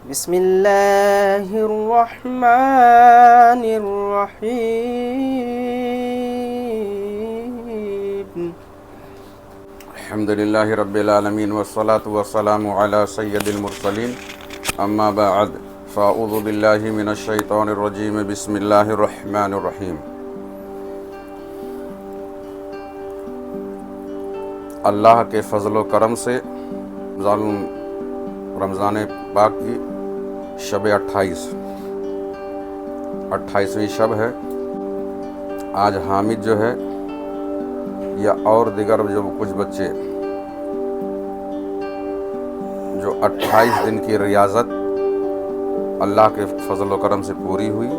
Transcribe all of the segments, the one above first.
بسم اللہ الرحمن الرحیم الحمد للہ رب العالمین والصلاة والسلام علی سید المرسلین اما بعد فاعوذ باللہ من الشیطان الرجیم بسم اللہ الرحمن الرحیم۔ اللہ کے فضل و کرم سے ظالم رمضان پاک کی شب 28ویں شب ہے۔ آج حامد جو ہے یا اور دیگر جو کچھ بچے جو 28 دن کی ریاضت اللہ کے فضل و کرم سے پوری ہوئی،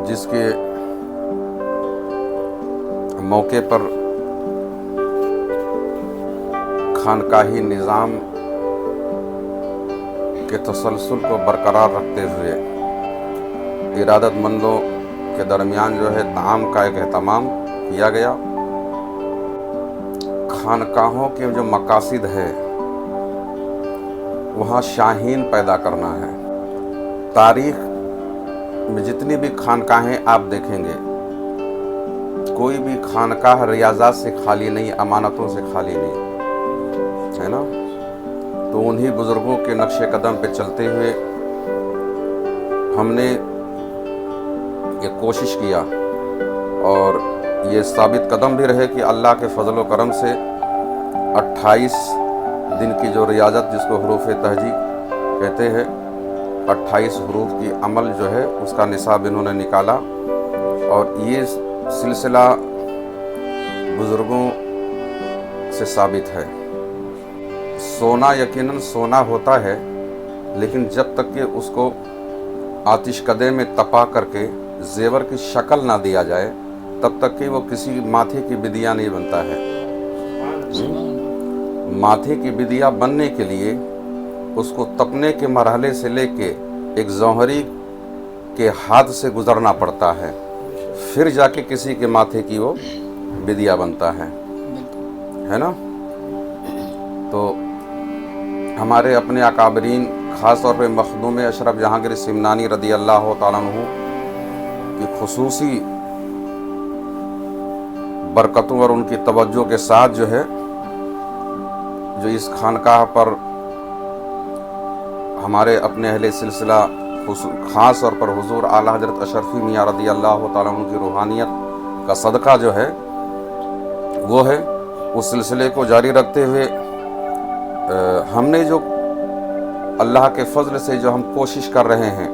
جس کے موقع پر خانقاہی نظام کے تسلسل کو برقرار رکھتے ہوئے ارادت مندوں کے درمیان جو ہے طعام کا ایک اہتمام کیا گیا۔ خانقاہوں کے جو مقاصد ہے وہاں شاہین پیدا کرنا ہے۔ تاریخ میں جتنی بھی خانقاہیں آپ دیکھیں گے، کوئی بھی خانقاہ ریاضات سے خالی نہیں، امانتوں سے خالی نہیں ہے نا۔ تو انہی بزرگوں کے نقش قدم پہ چلتے ہوئے ہم نے یہ کوشش کیا اور یہ ثابت قدم بھی رہے کہ اللہ کے فضل و کرم سے 28 دن کی جو ریاضت، جس کو حروف تہجی کہتے ہیں، 28 حروف کی عمل جو ہے اس کا نصاب انہوں نے نکالا، اور یہ سلسلہ بزرگوں سے ثابت ہے۔ سونا یقیناً سونا ہوتا ہے، لیکن جب تک کہ اس کو آتش کدے میں تپا کر کے زیور کی شکل نہ دیا جائے، تب تک کہ وہ کسی ماتھے کی بدیا نہیں بنتا ہے۔ ماتھے کی بدیا بننے کے لیے اس کو تپنے کے مرحلے سے لے کے ایک جوہری کے ہاتھ سے گزرنا پڑتا ہے، پھر جا کے کسی کے ماتھے کی وہ بدیا بنتا ہے نا۔ تو ہمارے اپنے اکابرین، خاص طور پہ مخدوم اشرف جہانگیر سمنانی رضی اللہ تعالیٰ عنہ کی خصوصی برکتوں اور ان کی توجہ کے ساتھ جو ہے، جو اس خانقاہ پر ہمارے اپنے اہل سلسلہ خاص طور پر حضور اعلیٰ حضرت اشرفی میاں رضی اللہ تعالیٰ عنہ کی روحانیت کا صدقہ جو ہے وہ ہے، اس سلسلے کو جاری رکھتے ہوئے ہم نے جو اللہ کے فضل سے جو ہم کوشش کر رہے ہیں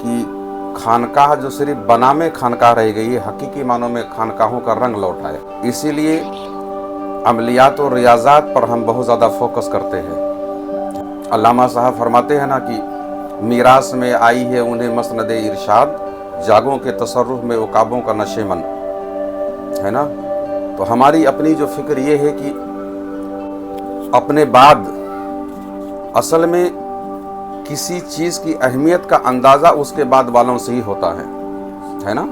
کہ خانقاہ جو صرف بنام خانقاہ رہ گئی ہے، حقیقی معنوں میں خانقاہوں کا رنگ لوٹ آئے۔ اسی لیے عملیات و ریاضات پر ہم بہت زیادہ فوکس کرتے ہیں۔ علامہ صاحب فرماتے ہیں نا کہ میراث میں آئی ہے انہیں مسند ارشاد، جاگوں کے تصرف میں عقابوں کا نشیمن ہے نا۔ تو ہماری اپنی جو فکر یہ ہے کہ اپنے بعد اصل میں کسی چیز کی اہمیت کا اندازہ اس کے بعد والوں سے ہی ہوتا ہے نا،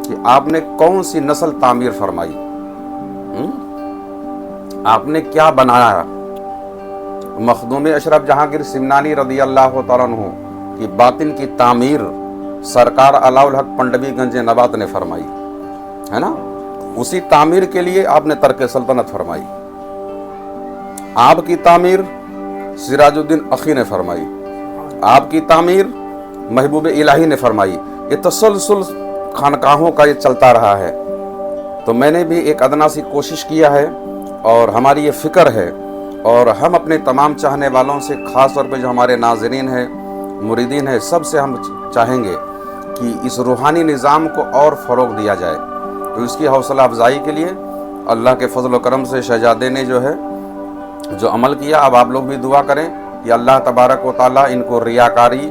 کہ آپ نے کون سی نسل تعمیر فرمائی، آپ نے کیا بنایا۔ مخدوم اشرف جہانگیر سمنانی رضی اللہ تعالیٰ عنہ کی باطن کی تعمیر سرکار علاء الحق پنڈوی گنج نبات نے فرمائی ہے نا۔ اسی تعمیر کے لیے آپ نے ترک سلطنت فرمائی، آپ کی تعمیر سراج الدین اخی نے فرمائی، آپ کی تعمیر محبوب الہی نے فرمائی۔ یہ تسلسل خانقاہوں کا یہ چلتا رہا ہے۔ تو میں نے بھی ایک ادنا سی کوشش کیا ہے، اور ہماری یہ فکر ہے، اور ہم اپنے تمام چاہنے والوں سے، خاص طور پہ جو ہمارے ناظرین ہیں، مریدین ہیں، سب سے ہم چاہیں گے کہ اس روحانی نظام کو اور فروغ دیا جائے۔ تو اس کی حوصلہ افزائی کے لیے اللہ کے فضل و کرم سے شہزادے نے جو ہے جو عمل کیا، اب آپ لوگ بھی دعا کریں کہ اللہ تبارک و تعالیٰ ان کو ریاکاری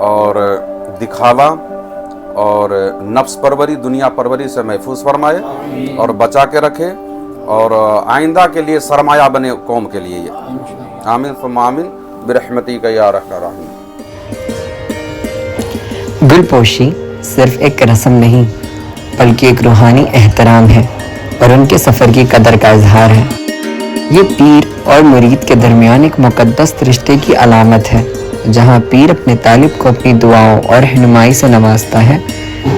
اور دکھاوا اور نفس پروری، دنیا پروری سے محفوظ فرمائے اور بچا کے رکھے، اور آئندہ کے لیے سرمایہ بنے قوم کے لیے۔ آمین ثم آمین برحمتک یا ارحم الراحمین۔ گل پوشی صرف ایک رسم نہیں بلکہ ایک روحانی احترام ہے اور ان کے سفر کی قدر کا اظہار ہے۔ یہ پیر اور مرید کے درمیان ایک مقدس رشتے کی علامت ہے جہاں پیر اپنے طالب کو اپنی دعاؤں اور رہنمائی سے نوازتا ہے،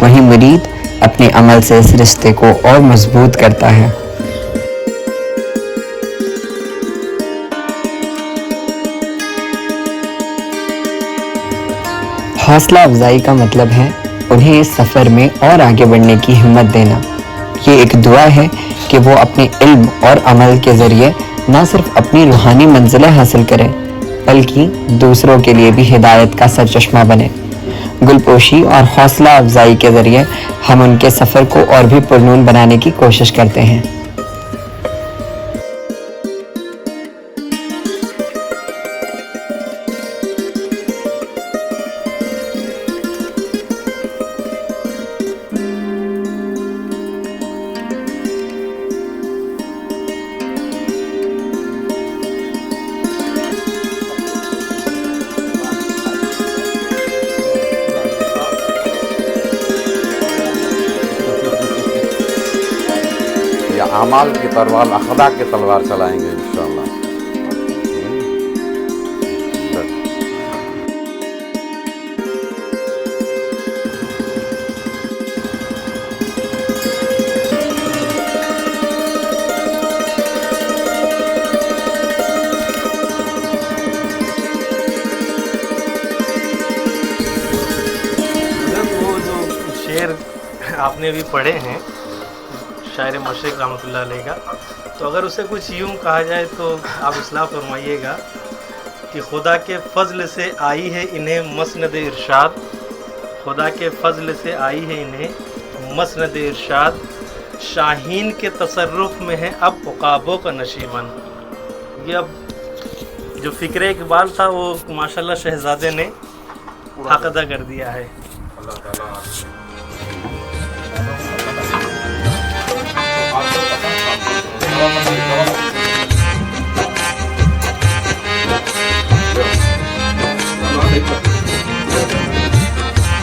وہیں مرید اپنے عمل سے اس رشتے کو اور مضبوط کرتا ہے۔ حوصلہ افزائی کا مطلب ہے انہیں اس سفر میں اور آگے بڑھنے کی ہمت دینا۔ یہ ایک دعا ہے کہ وہ اپنے علم اور عمل کے ذریعے نہ صرف اپنی روحانی منزلیں حاصل کریں بلکہ دوسروں کے لیے بھی ہدایت کا سرچشمہ بنے۔ گلپوشی اور حوصلہ افزائی کے ذریعے ہم ان کے سفر کو اور بھی پرنور بنانے کی کوشش کرتے ہیں۔ یا اعمال کی تلوار، اخلاق کی تلوار چلائیں گے انشاءاللہ۔ وہ جو شعر آپ نے ابھی پڑھے ہیں شاعر مشرق رحمۃ اللہ علیہ کا، تو اگر اسے کچھ یوں کہا جائے تو آپ اصلاح فرمائیے گا کہ خدا کے فضل سے آئی ہے انہیں مسند ارشاد، خدا کے فضل سے آئی ہے انہیں مسند ارشاد، شاہین کے تصرف میں ہے اب عقابوں کا نشیمن۔ یہ اب جو فکر اقبال تھا وہ ماشاءاللہ شہزادے نے حق ادا کر دیا ہے۔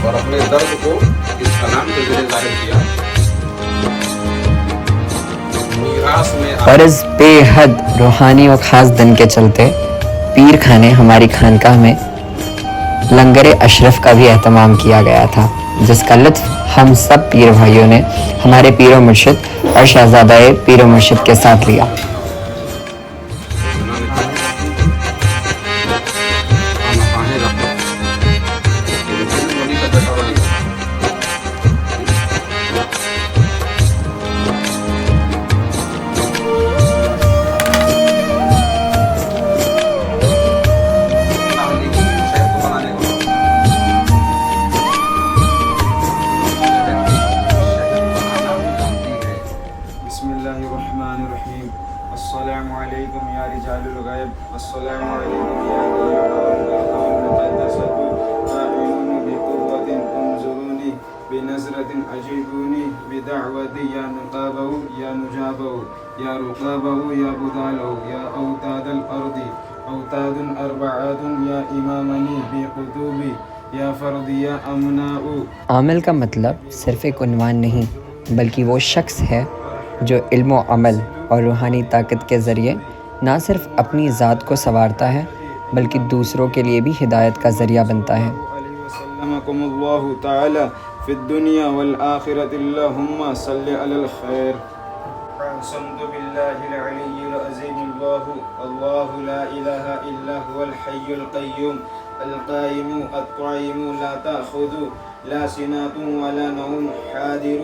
اور اپنے درد کو اس کلام کے ذریعے ظاہر کیا۔ اور اس بے حد روحانی اور خاص دن کے چلتے پیر خانے ہماری خانقاہ میں لنگر اشرف کا بھی اہتمام کیا گیا تھا، جس کا لطف ہم سب پیر بھائیوں نے ہمارے پیر و مرشد اور شہزادہ پیر و مرشد کے ساتھ لیا۔ السلام علیکم یا رجال الغیب، السلام علیکم یا المقدسۃ آمنونی بقوۃ انظرونی بنظرۃ عجیبونی بدعوتی یا نقابہ یا نجابہ یا رقابہ یا بدالہ یا اوتاد الارض اوتاد اربعات یا امامنی بقطوبی یا فرد یا امناء۔ عامل کا مطلب صرف ایک عنوان نہیں بلکہ وہ شخص ہے جو علم و عمل اور روحانی طاقت کے ذریعے نہ صرف اپنی ذات کو سنوارتا ہے بلکہ دوسروں کے لیے بھی ہدایت کا ذریعہ بنتا ہے۔ وسلمکم اللہ تعالی فی الدنیا والآخرۃ، اللہم صلی علی الخیر۔ اقسمت باللہ العلی العظیم اللہ لا الہ الا هو الحی القیوم القائم الطعیم لا تأخذ لا سنات ولا نوم حاضر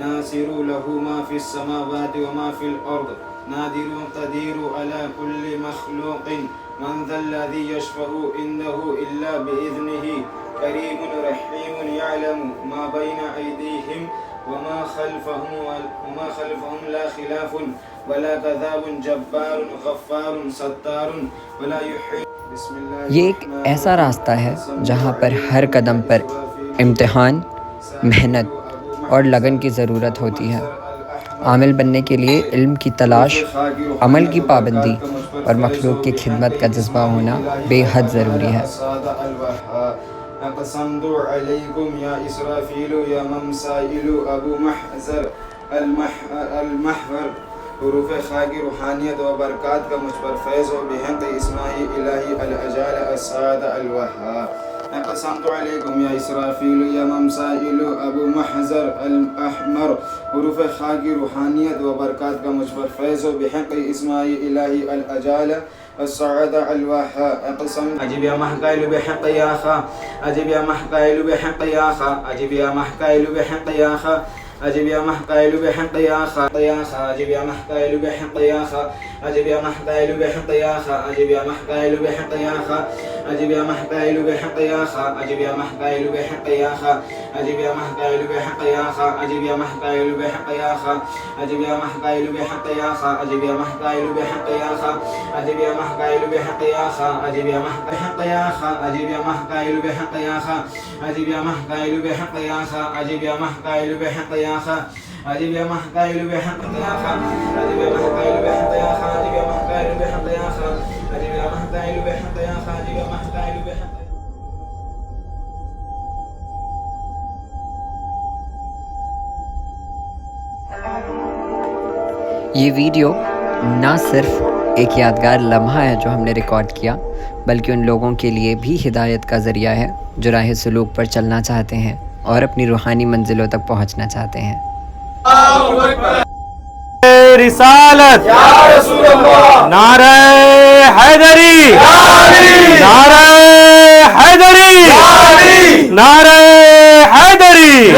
ناصر له ما في السماوات وما في الأرض نادر قدير على كل مخلوق من ذا الذي يشفع عنده إلا بإذنه كريم رحيم يعلم ما بين أيديهم وما خلفهم لا خلاف ولا كذاب جبار غفار ستار ولا يحيط۔ یہ ایک ایسا راستہ ہے جہاں پر ہر قدم پر امتحان، محنت اور لگن کی ضرورت ہوتی ہے۔ عامل بننے کے لیے علم کی تلاش، عمل کی پابندی اور مخلوق کی خدمت کا جذبہ ہونا بے حد ضروری ہے۔ اقسمت علیکم یا اسرافیل یا ممسائل ابو محذر المحور حروف خا کی روحانیت و برکات کا مجھ پر فیض ہو بحق اسماء الہی الاجال السعاد الوہاب قسمت علیکم یا اسرافیل یا ممسائل ابو محضر الاحمر حروف خا کی روحانیت و برکات کا مجھ پر فیض ہو بحق اسماء الہی الاجال السعاد الوہاب قسم عجب یا محقائل بحق یا خا عجب یا محقائل بحق یا خا عجب یا محقائل بحق یا خا عجب یا محقائل بحق یا خا عجب یا محقائل بحق یا خا عجب یا محقائل بحق یا خا عجب یا محقائل بحق یا خا عجب یا محقائل بحق یا خا عجب یا محقائل بحق یا خا عجب یا محقائل بحق یا خا عجب یا محقائل بحق یا خا عجب یا محقائل بحق یا خا عجب یا محقائل بحق یا خا عجب یا محقائل بحق یا خا عجب یا محقائل یا خا عجب یا محقائل بحق یا خا عجب یا محقائل بحق یا خا عجب یا محقائل بحق یا خا عجب یا محقائل بحق یا خا عجب یا محقائل بحق یا خا عجب یا محقائل بحق یا خا عجب یا محقائل بحق یا خا عجب یا محقائل بحق. یہ ویڈیو نہ صرف ایک یادگار لمحہ ہے جو ہم نے ریکارڈ کیا، بلکہ ان لوگوں کے لیے بھی ہدایت کا ذریعہ ہے جو راہ سلوک پر چلنا چاہتے ہیں اور اپنی روحانی منزلوں تک پہنچنا چاہتے ہیں۔ رسالت یا رسول اللہ، نعرہ حیدری، نعرہ حیدری، نعرہ حیدری،